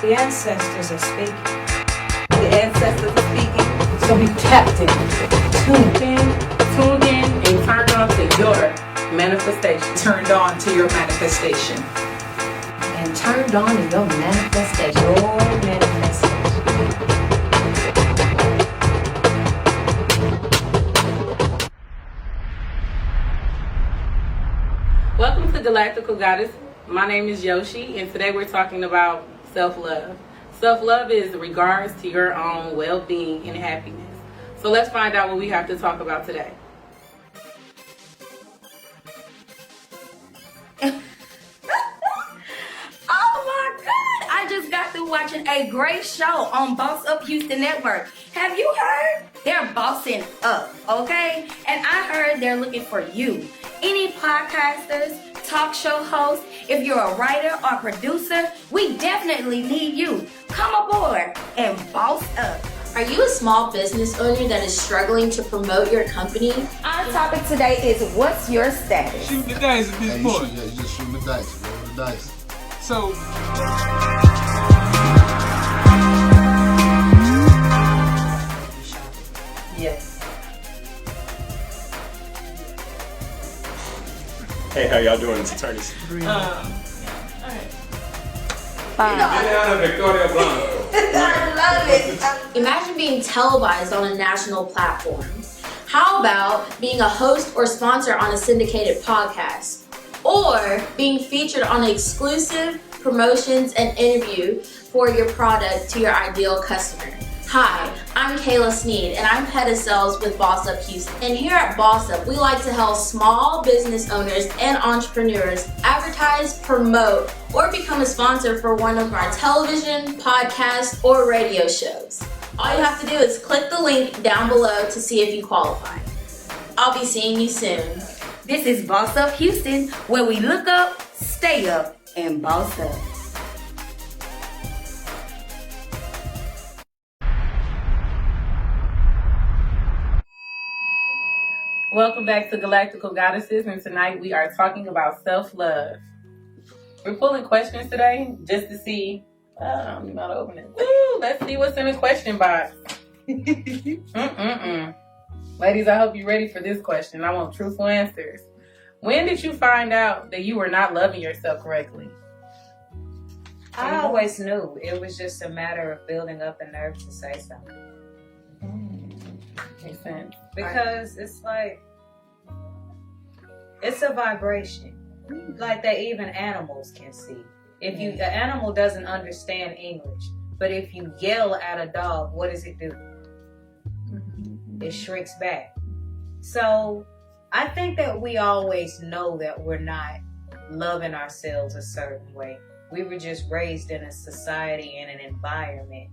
The ancestors are speaking. The ancestors are speaking. So be tapped in, tuned in, and turned on to your manifestation. Turned on to your manifestation. and turned on to your manifestation. Your manifestation. Welcome to Galactical Goddess. My name is Yoshi, and today we're talking about self-love. Self-love is regards to your own well-being and happiness. So let's find out what we have to talk about today. Oh my God! I just got through watching a great show on Boss Up Houston Network. Have you heard? They're bossing up, okay? And I heard they're looking for you. Any podcasters, talk show hosts, if you're a writer or producer, we definitely need you. Come aboard and boss up. Are you a small business owner that is struggling to promote your company? Our topic today is what's your status? Shoot the dice at this point. You just shoot the dice, roll the dice. So, Yes. Hey, how y'all doing? It's attorneys. I love it. Imagine being televised on a national platform. How about being a host or sponsor on a syndicated podcast? Or being featured on exclusive promotions and interview for your product to your ideal customer? Hi, I'm Kayla Sneed, and I'm head of sales with Boss Up Houston. And here at Boss Up, we like to help small business owners and entrepreneurs advertise, promote, or become a sponsor for one of our television, podcast, or radio shows. All you have to do is click the link down below to see if you qualify. I'll be seeing you soon. This is Boss Up Houston, where we look up, stay up, and boss up. Welcome back to Galactical Goddesses, and tonight we are talking about self-love. We're pulling questions today just to see. I'm about to open it. Woo, let's see what's in the question box. Ladies, I hope you're ready for this question. I want truthful answers. When did you find out that you were not loving yourself correctly? I always knew. It was just a matter of building up the nerve to say something. Makes sense. Because it's like, it's a vibration. Like that even animals can see. If you, the animal doesn't understand English, but if you yell at a dog, what does it do? It shrinks back. So I think that we always know that we're not loving ourselves a certain way. We were just raised in a society and an environment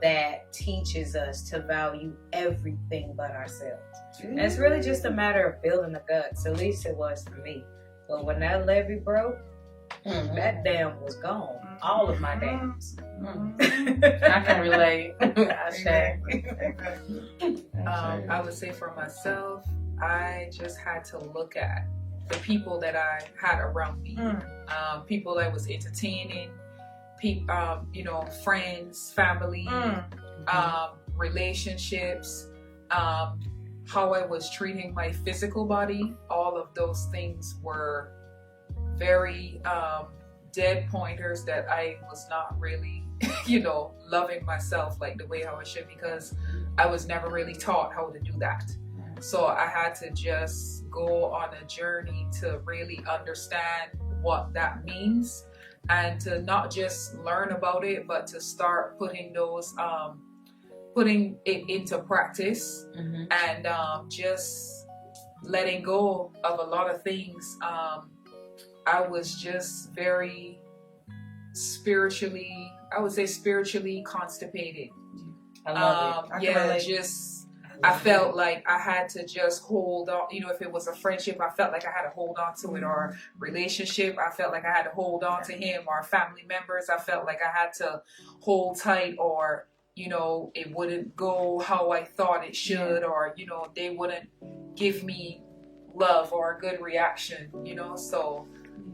that teaches us to value everything but ourselves. And it's really just a matter of building the guts. At least it was for me. But when that levee broke, that dam was gone. All of my dams. I can relate. I would say for myself, I just had to look at the people that I had around me. People that was entertaining, friends, family, relationships, how I was treating my physical body. All of those things were very dead pointers that I was not really, loving myself like the way how I should, because I was never really taught how to do that. So I had to just go on a journey to really understand what that means, and to not just learn about it, but to start putting those, putting it into practice, and just letting go of a lot of things. I was just very spiritually constipated. I love it. I felt like I had to just hold on. If it was a friendship, I felt like I had to hold on to it, or a relationship, I felt like I had to hold on to him, or family members, I felt like I had to hold tight, or, it wouldn't go how I thought it should, or, they wouldn't give me love or a good reaction, so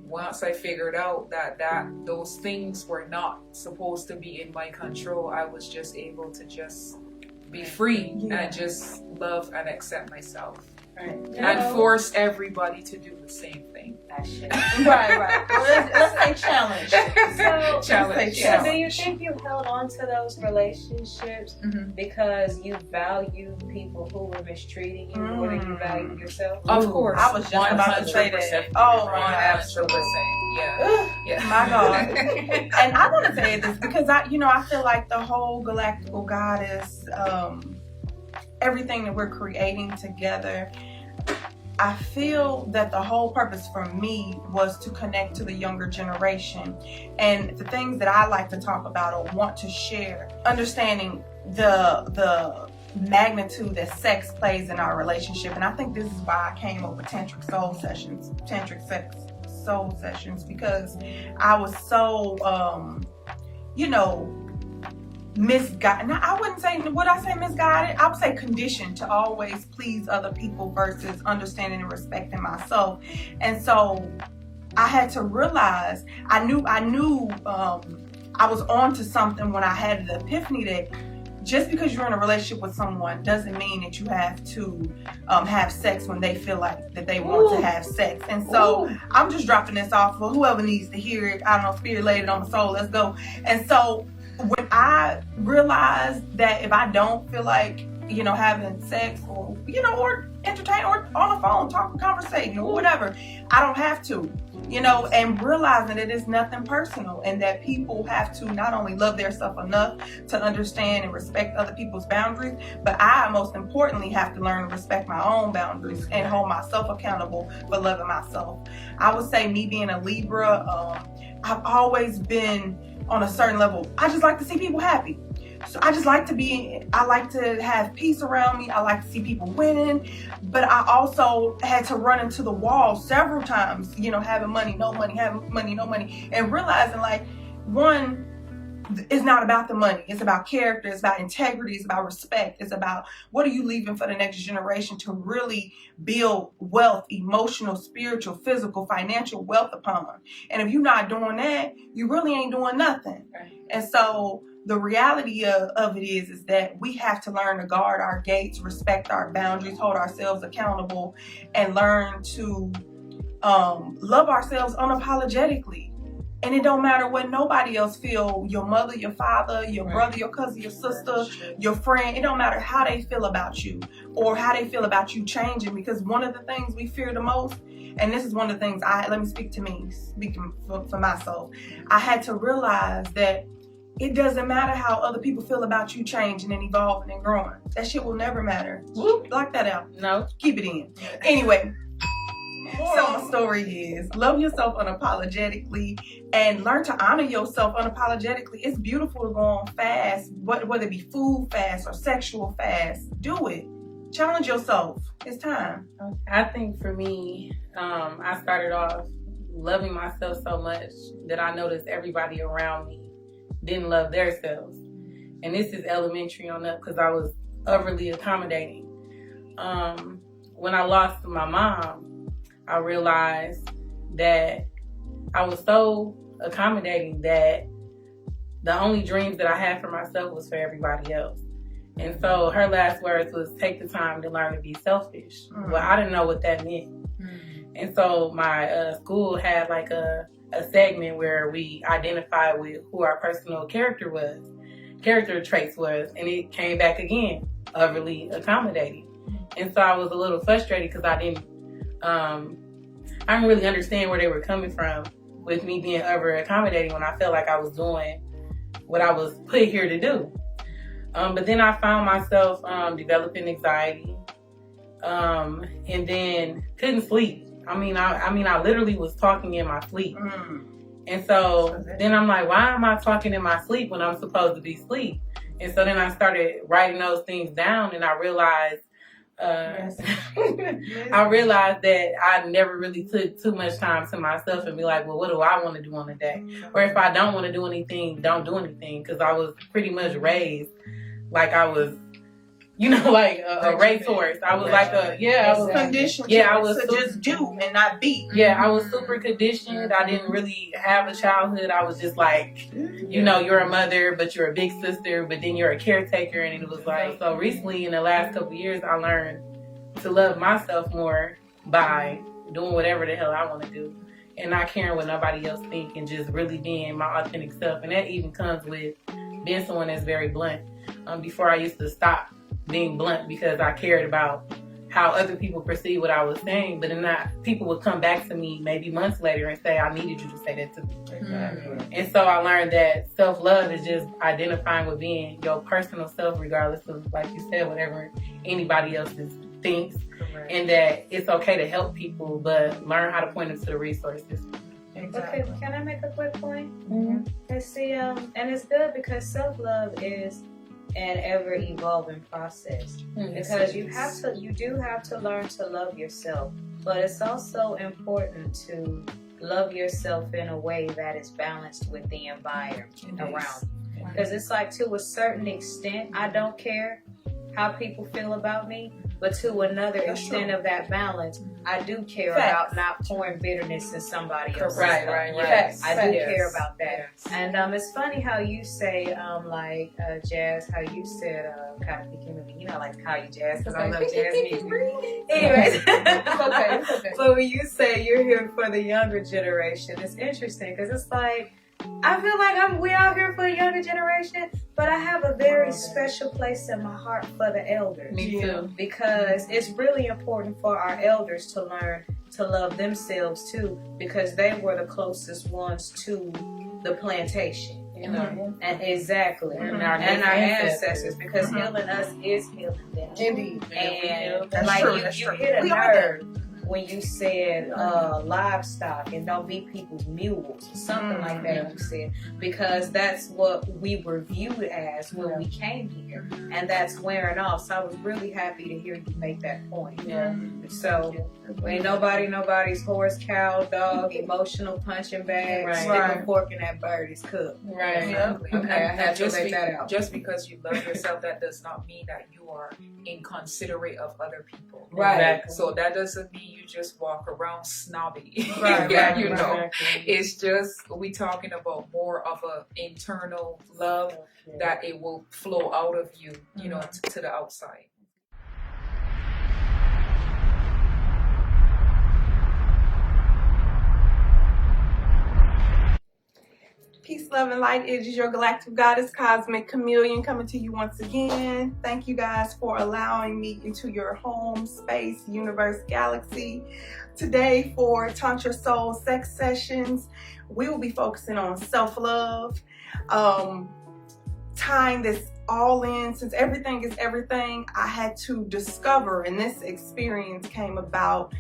once I figured out that those things were not supposed to be in my control, I was just able to just be free and just love and accept myself. Right. And force everybody to do the same thing. Right. Well, let's say challenge. Challenge. So do you think you held on to those relationships because you value people who were mistreating you more than you value yourself? Of course. I was just about to say that. Oh, 100%. Yeah. My God. And I want to say this because I feel like the whole Galactical Goddess, everything that we're creating together, I feel that the whole purpose for me was to connect to the younger generation, and the things that I like to talk about or want to share, understanding the magnitude that sex plays in our relationship. And I think this is why I came up with tantric sex soul sessions, because I was so misguided. Now, I wouldn't say, would I say misguided? I would say conditioned to always please other people versus understanding and respecting myself. And so I had to realize, I knew I was on to something when I had the epiphany that just because you're in a relationship with someone doesn't mean that you have to have sex when they feel like that they want to have sex. And so I'm just dropping this off for whoever needs to hear it. I don't know, spirit laid it on my soul, let's go. And so when I realized that if I don't feel like, having sex or, or entertain or on the phone, talking, conversating or whatever, I don't have to, and realizing that it's nothing personal and that people have to not only love their self enough to understand and respect other people's boundaries, but I most importantly have to learn to respect my own boundaries and hold myself accountable for loving myself. I would say me being a Libra, I've always been on a certain level. I just like to see people happy. So I like to have peace around me. I like to see people winning, but I also had to run into the wall several times, having money, no money, having money, no money, and realizing one, it's not about the money. It's about character. It's about integrity. It's about respect. It's about what are you leaving for the next generation to really build wealth, emotional, spiritual, physical, financial wealth upon. And if you're not doing that, you really ain't doing nothing. Right. And so the reality of it is that we have to learn to guard our gates, respect our boundaries, hold ourselves accountable, and learn to love ourselves unapologetically. And it don't matter what nobody else feel, your mother, your father, your brother, your cousin, your sister, your friend, it don't matter how they feel about you or how they feel about you changing, because one of the things we fear the most, and this is one of the things let me speak to me, speaking for myself, I had to realize that it doesn't matter how other people feel about you changing and evolving and growing. That shit will never matter. Block that out. No. Keep it in. Anyway. So my story is, love yourself unapologetically and learn to honor yourself unapologetically. It's beautiful to go on fast, whether it be food fast or sexual fast. Do it. Challenge yourself. It's time. I think for me, I started off loving myself so much that I noticed everybody around me didn't love themselves. And this is elementary on up because I was overly accommodating. When I lost my mom, I realized that I was so accommodating that the only dreams that I had for myself was for everybody else. And so her last words was, take the time to learn to be selfish. Well, I didn't know what that meant. And so my school had like a segment where we identified with who our personal character traits was, and it came back again, overly accommodating. And so I was a little frustrated because I didn't really understand where they were coming from with me being over accommodating when I felt like I was doing what I was put here to do. But then I found myself developing anxiety, and then couldn't sleep. I mean, I literally was talking in my sleep. And so then I'm like, why am I talking in my sleep when I'm supposed to be asleep? And so then I started writing those things down, and I realized I realized that I never really took too much time to myself and be like, well, what do I want to do on the day? Or if I don't want to do anything, don't do anything. Because I was pretty much raised like I was you know, like a racehorse. I was like I was conditioned. Yeah, I was to just do and not be. Yeah, I was super conditioned. I didn't really have a childhood. I was just like, you know, you're a mother, but you're a big sister, but then you're a caretaker. And it was like, so recently in the last couple of years, I learned to love myself more by doing whatever the hell I want to do and not caring what nobody else think and just really being my authentic self. And that even comes with being someone that's very blunt. Before I used to stop being blunt because I cared about how other people perceive what I was saying, but then people would come back to me maybe months later and say, I needed you to say that to me. Mm-hmm. And so I learned that self-love is just identifying with being your personal self, regardless of, like you said, whatever anybody else thinks. Correct. And that it's okay to help people, but learn how to point them to the resources. Exactly. Okay, can I make a quick point? Mm-hmm. Let's see, and it's good because self-love is an ever-evolving process. Because you do have to learn to love yourself, but it's also important to love yourself in a way that is balanced with the environment around you. Because it's like, to a certain extent, I don't care how people feel about me, but to another extent of that balance, I do care about not pouring bitterness in somebody else. Right. I do care about that. And it's funny how you say, jazz, how you said, kind of thinking of me, you know, like how you jazz, because I love jazz music. Anyways, okay. But when you say you're here for the younger generation, it's interesting because it's like, I feel like we out here for the younger generation, but I have a very special place in my heart for the elders. Me too. Because it's really important for our elders to learn to love themselves too, because they were the closest ones to the plantation. You know, and exactly, and our ancestors, because healing us is healing them. Indeed, and that's like true, you hit a nerve when you said livestock and don't be people's mules or something like that. You said, because that's what we were viewed as when we came here, and that's wearing off. So I was really happy to hear you make that point. So ain't nobody's horse, cow, dog, emotional punching bag, stick a fork in that bird is cooked. Okay, I had to let that out. Just because you love yourself, that does not mean that you are inconsiderate of other people. Right. So that doesn't mean you just walk around snobby. Right. You know, it's just, we talking about more of a internal love that it will flow out of you, you know, to the outside. Peace, love, and light. It is your Galactical Goddess, Kösmïc Khamïllïon, coming to you once again. Thank you guys for allowing me into your home, space, universe, galaxy. Today for Tantra Soul Sex Sessions, we will be focusing on self-love, tying this all in. Since everything is everything, I had to discover, and this experience came about,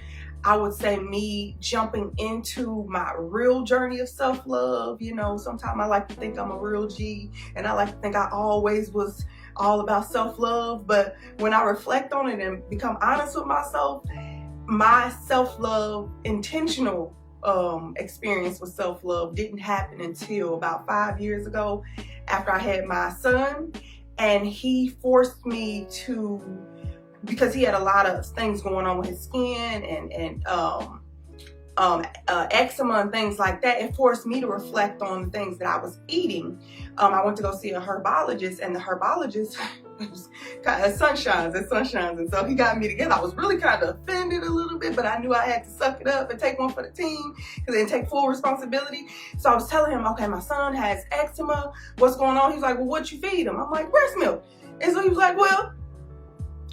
I would say, me jumping into my real journey of self-love. You know, sometimes I like to think I'm a real G, and I like to think I always was all about self-love. But when I reflect on it and become honest with myself, my self-love, intentional experience with self-love didn't happen until about 5 years ago, after I had my son. And he forced me to, because he had a lot of things going on with his skin and eczema and things like that, it forced me to reflect on the things that I was eating. I went to go see a herbologist, and the herbologist was kind of sunshines, and so he got me together. I was really kind of offended a little bit, but I knew I had to suck it up and take one for the team because they didn't take full responsibility. So I was telling him, okay, my son has eczema, what's going on? He's like, well, what you feed him? I'm like, breast milk. And so he was like, well,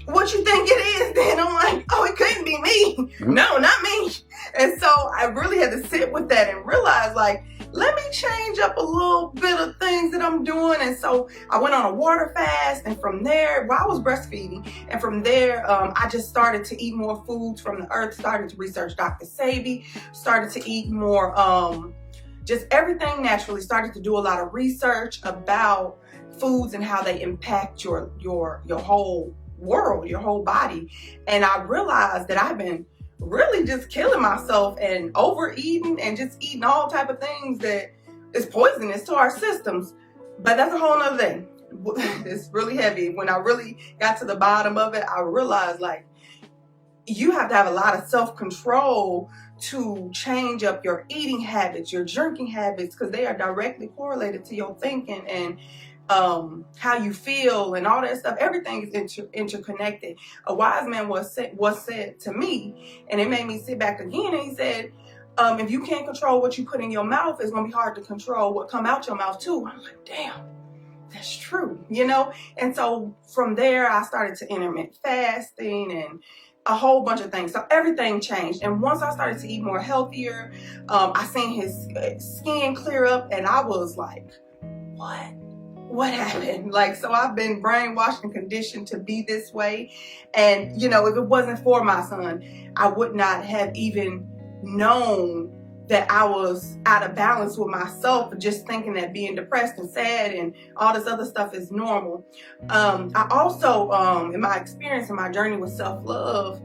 what you think it is then? I'm like, oh, it couldn't be me. No, not me. And so I really had to sit with that and realize, like, let me change up a little bit of things that I'm doing. And so I went on a water fast, and from there, I was breastfeeding, and from there, I just started to eat more foods from the earth, started to research Dr. Sebi, started to eat more, just everything naturally, started to do a lot of research about foods and how they impact your whole world, your whole body. And I realized that I've been really just killing myself and overeating and just eating all type of things that is poisonous to our systems. But that's a whole nother thing. it's really heavy. When I really got to the bottom of it, I realized like you have to have a lot of self-control to change up your eating habits, your drinking habits, because they are directly correlated to your thinking and how you feel and all that stuff. Everything is interconnected. A wise man was said to me, and it made me sit back again, and he said, if you can't control what you put in your mouth, it's gonna be hard to control what come out your mouth too. I'm like, damn, that's true, you know? And so from there, I started to intermittent fasting and a whole bunch of things. So everything changed. And once I started to eat more healthier, I seen his skin clear up, and I was like, what happened? Like, so I've been brainwashed and conditioned to be this way. And, you know, if it wasn't for my son, I would not have even known that I was out of balance with myself, just thinking that being depressed and sad and all this other stuff is normal. I also, in my experience, in my journey with self-love,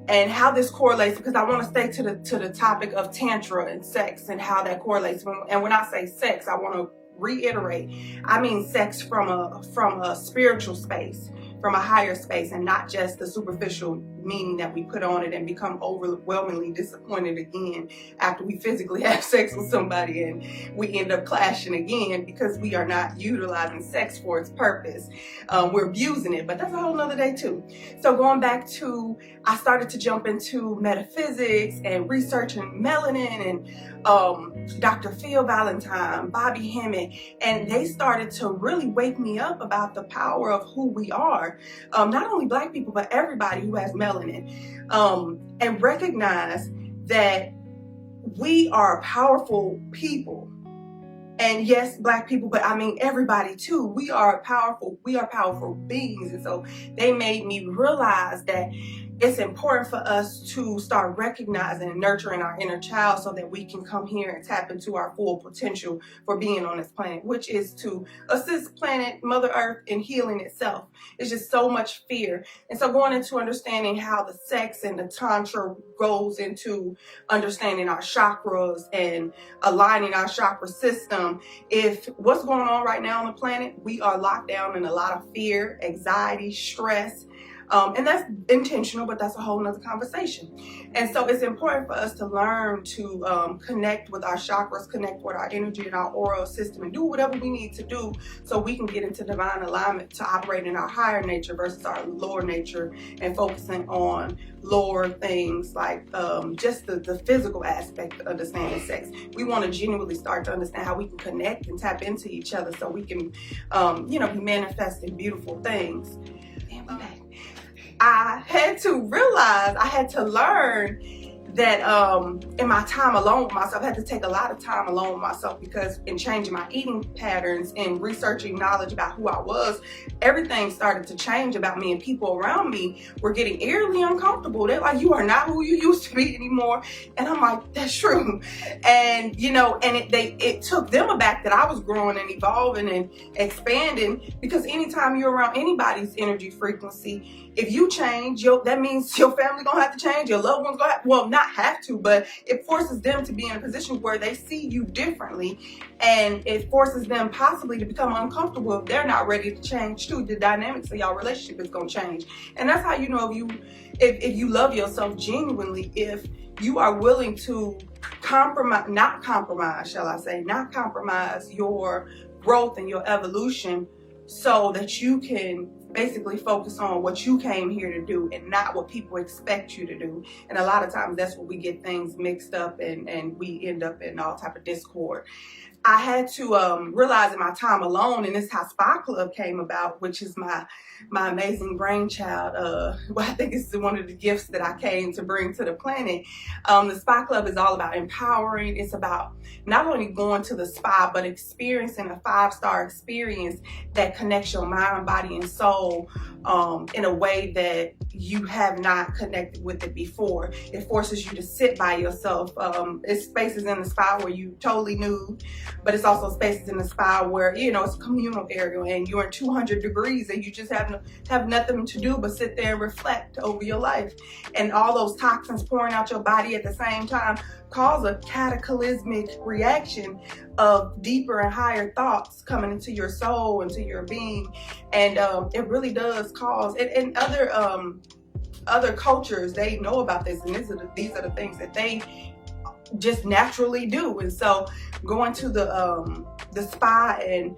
and how this correlates, because I want to stay to the topic of tantra and sex and how that correlates. And when I say sex, I want to reiterate, I mean sex from a spiritual space, from a higher space, and not just the superficial meaning that we put on it and become overwhelmingly disappointed again after we physically have sex with somebody and we end up clashing again because we are not utilizing sex for its purpose. We're abusing it, but that's a whole nother day too. So going back to, I started to jump into metaphysics and researching melanin and Dr. Phil Valentine, Bobby Hemmett, and they started to really wake me up about the power of who we are. Not only Black people, but everybody who has melanin. And recognize that we are powerful people. And yes, Black people, but I mean everybody too. We are powerful beings. And so they made me realize that it's important for us to start recognizing and nurturing our inner child so that we can come here and tap into our full potential for being on this planet, which is to assist planet Mother Earth in healing itself. It's just so much fear. And so going into understanding how the sex and the tantra goes into understanding our chakras and aligning our chakra system. If what's going on right now on the planet, we are locked down in a lot of fear, anxiety, stress, and that's intentional, but that's a whole nother conversation. And so it's important for us to learn to connect with our chakras, connect with our energy and our oral system, and do whatever we need to do so we can get into divine alignment to operate in our higher nature versus our lower nature, and focusing on lower things like just the physical aspect of understanding sex. We want to genuinely start to understand how we can connect and tap into each other so we can, be manifesting beautiful things. I had to realize, I had to learn that in my time alone with myself, I had to take a lot of time alone with myself, because in changing my eating patterns and researching knowledge about who I was, everything started to change about me, and people around me were getting eerily uncomfortable. They're like, you are not who you used to be anymore. And I'm like, that's true. And it took them aback that I was growing and evolving and expanding, because anytime you're around anybody's energy frequency, if you change, that means your family gonna have to change, your loved ones gonna have, well, not have to, but it forces them to be in a position where they see you differently, and it forces them possibly to become uncomfortable if they're not ready to change too. The dynamics of y'all relationship is gonna change. And that's how you know if you love yourself genuinely, if you are willing to not compromise your growth and your evolution, so that you can basically focus on what you came here to do and not what people expect you to do. And a lot of times that's where we get things mixed up and we end up in all type of discord. I had to realize in my time alone, and this is how Spa Klub came about, which is my amazing brainchild. I think it's one of the gifts that I came to bring to the planet. The Spa Klub is all about empowering. It's about not only going to the spa, but experiencing a 5-star experience that connects your mind, body, and soul in a way that you have not connected with it before. It forces you to sit by yourself. It's spaces in the spa where you totally nude. but it's also spaces in the spa where, you know, it's a communal area and you're in 200 degrees and you just have nothing to do but sit there and reflect over your life. And all those toxins pouring out your body at the same time cause a cataclysmic reaction of deeper and higher thoughts coming into your soul, into your being. And it really does cause it. And other cultures, they know about this, and these are the things that they just naturally do. And so going to the spa and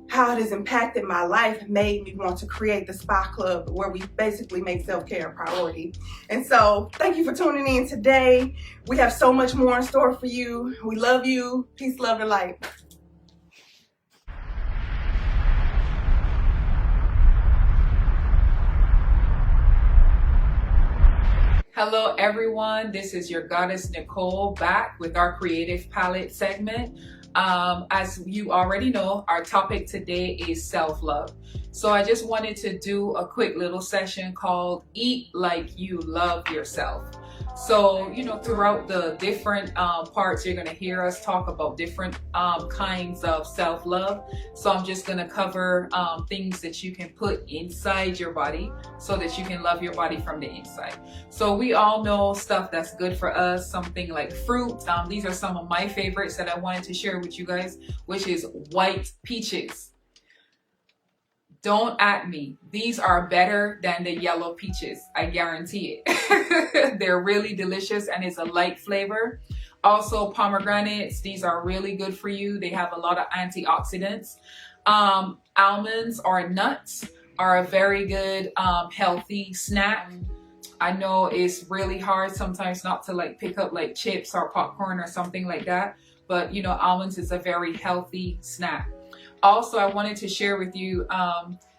how it has impacted my life made me want to create the Spa Klub, where we basically make self-care a priority. And so thank you for tuning in today. We have so much more in store for you. We love you. Peace, love, and light. Hello everyone, this is your goddess Nicholl back with our creative palette segment. As you already know, our topic today is self-love. So I just wanted to do a quick little session called Eat Like You Love Yourself. So, you know, throughout the different parts, you're going to hear us talk about different kinds of self-love. So I'm just going to cover things that you can put inside your body so that you can love your body from the inside. So we all know stuff that's good for us, something like fruit. These are some of my favorites that I wanted to share with you guys, which is white peaches. Don't at me. These are better than the yellow peaches. I guarantee it. They're really delicious and it's a light flavor. Also pomegranates. These are really good for you. They have a lot of antioxidants. Almonds or nuts are a very good healthy snack. I know it's really hard sometimes not to like pick up like chips or popcorn or something like that. But you know, almonds is a very healthy snack. Also, I wanted to share with you,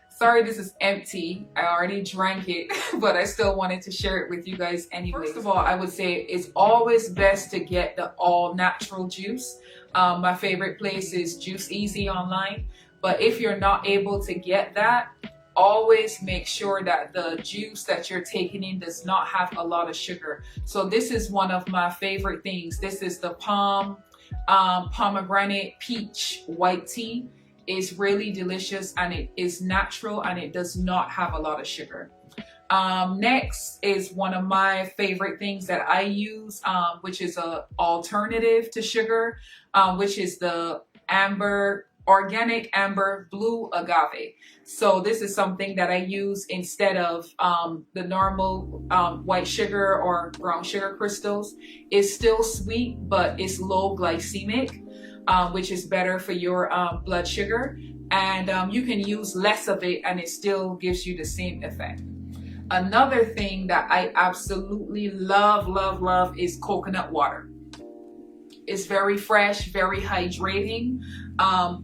sorry this is empty, I already drank it, but I still wanted to share it with you guys anyway. First of all, I would say it's always best to get the all natural juice. My favorite place is Juice Easy online, but if you're not able to get that, always make sure that the juice that you're taking in does not have a lot of sugar. So this is one of my favorite things. This is the pomegranate peach white tea. Is really delicious and it is natural and it does not have a lot of sugar. Next is one of my favorite things that I use, which is an alternative to sugar, which is the organic amber blue agave. So this is something that I use instead of the normal white sugar or brown sugar crystals. It's still sweet, but it's low glycemic. Which is better for your blood sugar, and you can use less of it and it still gives you the same effect. Another thing that I absolutely love is coconut water. It's very fresh, very hydrating.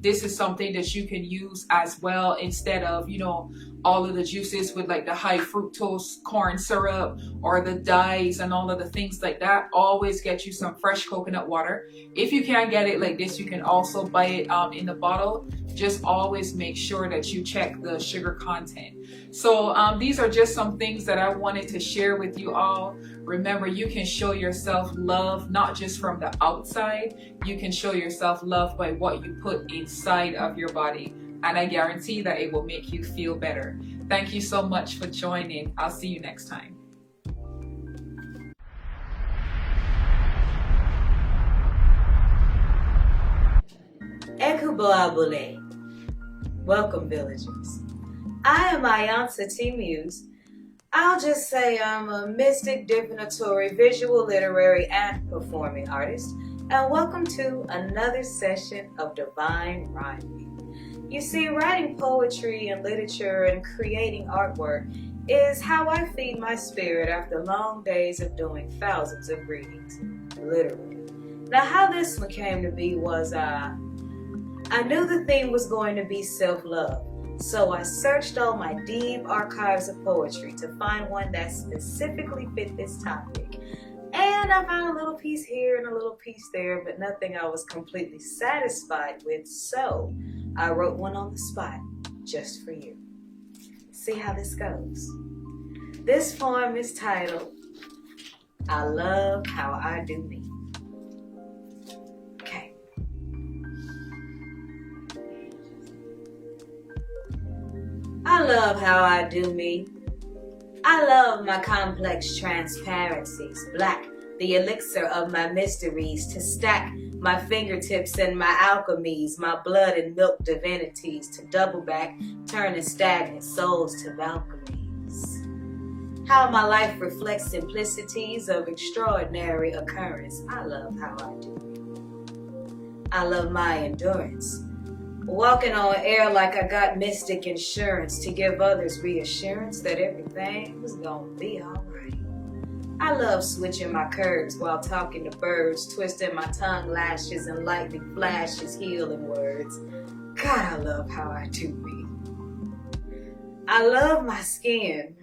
This is something that you can use as well instead of, you know, all of the juices with like the high fructose corn syrup or the dyes and all of the things like that. Always get you some fresh coconut water. If you can't get it like this, you can also buy it in the bottle. Just always make sure that you check the sugar content. So these are just some things that I wanted to share with you all. Remember, you can show yourself love not just from the outside. You can show yourself love by what you put inside of your body. And I guarantee that it will make you feel better. Thank you so much for joining. I'll see you next time. Ekuboabule. Welcome, villagers. I am Ayansa T. Muse. I'll just say I'm a mystic, divinatory, visual, literary, and performing artist. And welcome to another session of Divine Rhyming. You see, writing poetry and literature and creating artwork is how I feed my spirit after long days of doing thousands of readings, literally. Now, how this one came to be was I knew the theme was going to be self-love, so I searched all my deep archives of poetry to find one that specifically fit this topic. And I found a little piece here and a little piece there, but nothing I was completely satisfied with, so I wrote one on the spot, just for you. See how this goes. This poem is titled, I Love How I Do Me. Okay. love how I do me. I love my complex transparencies, black, the elixir of my mysteries, to stack my fingertips and my alchemies, my blood and milk divinities, to double back, turning stagnant souls to balconies. How my life reflects simplicities of extraordinary occurrence. I love how I do me. I love my endurance. Walking on air like I got mystic insurance to give others reassurance that everything was gonna be alright. I love switching my curves while talking to birds, twisting my tongue lashes and lightning flashes, healing words. God, I love how I do me. I love my skin.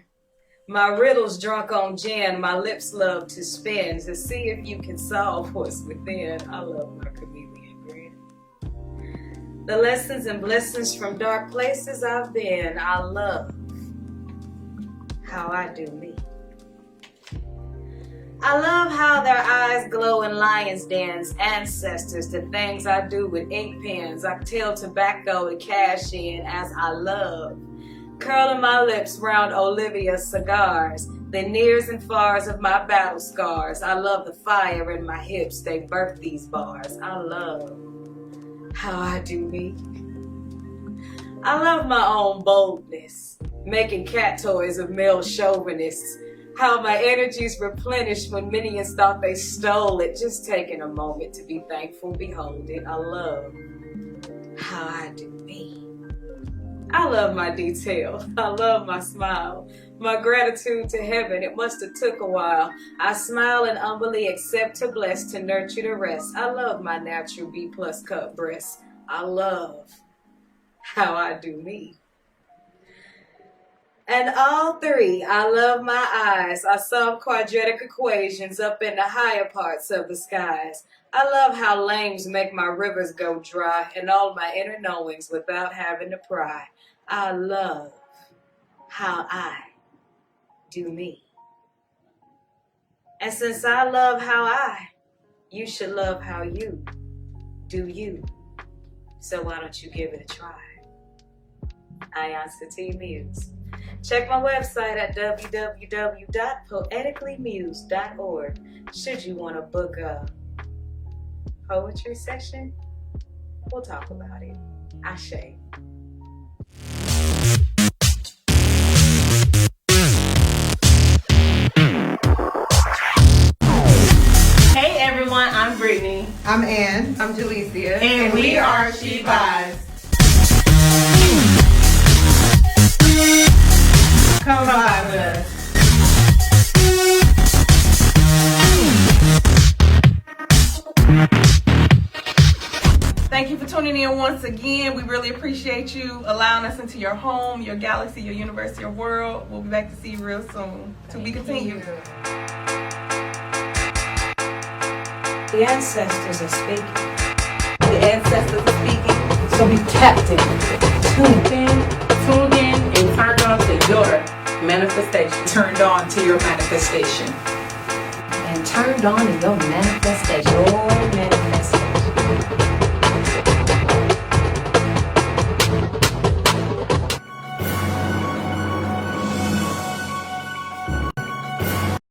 My riddles drunk on gin, my lips love to spin to see if you can solve what's within. I love my chameleon grin. The lessons and blessings from dark places I've been, I love how I do me. I love how their eyes glow in lions' dens, ancestors to things I do with ink pens. I tell tobacco to cash in as I love. Curling my lips round Olivia's cigars, the nears and fars of my battle scars. I love the fire in my hips, they birth these bars. I love how I do me. I love my own boldness, making cat toys of male chauvinists. How my energies replenished when minions thought they stole it. Just taking a moment to be thankful, behold it. I love how I do me. I love my detail. I love my smile. My gratitude to heaven, it must have took a while. I smile and humbly accept to bless, to nurture the rest. I love my natural B+ cup breasts. I love how I do me. And all three, I love my eyes. I solve quadratic equations up in the higher parts of the skies. I love how lames make my rivers go dry and all my inner knowings without having to pry. I love how I do me. And since I love how you should love how you do you. So why don't you give it a try? I answer T Muse. Check my website at www.poeticallymuse.org should you want to book a poetry session. We'll talk about it. Ashe. Hey everyone, I'm Brittany. I'm Ann. I'm Jalecia. And we are She Vibes. Come vibe with us. Thank you for tuning in once again. We really appreciate you allowing us into your home, your galaxy, your universe, your world. We'll be back to see you real soon. To be continued. The ancestors are speaking. The ancestors are speaking. So be tapped in, tuned in, and turned on to your manifestation. Turned on to your manifestation. and turned on in your manifestation. Your manifestation.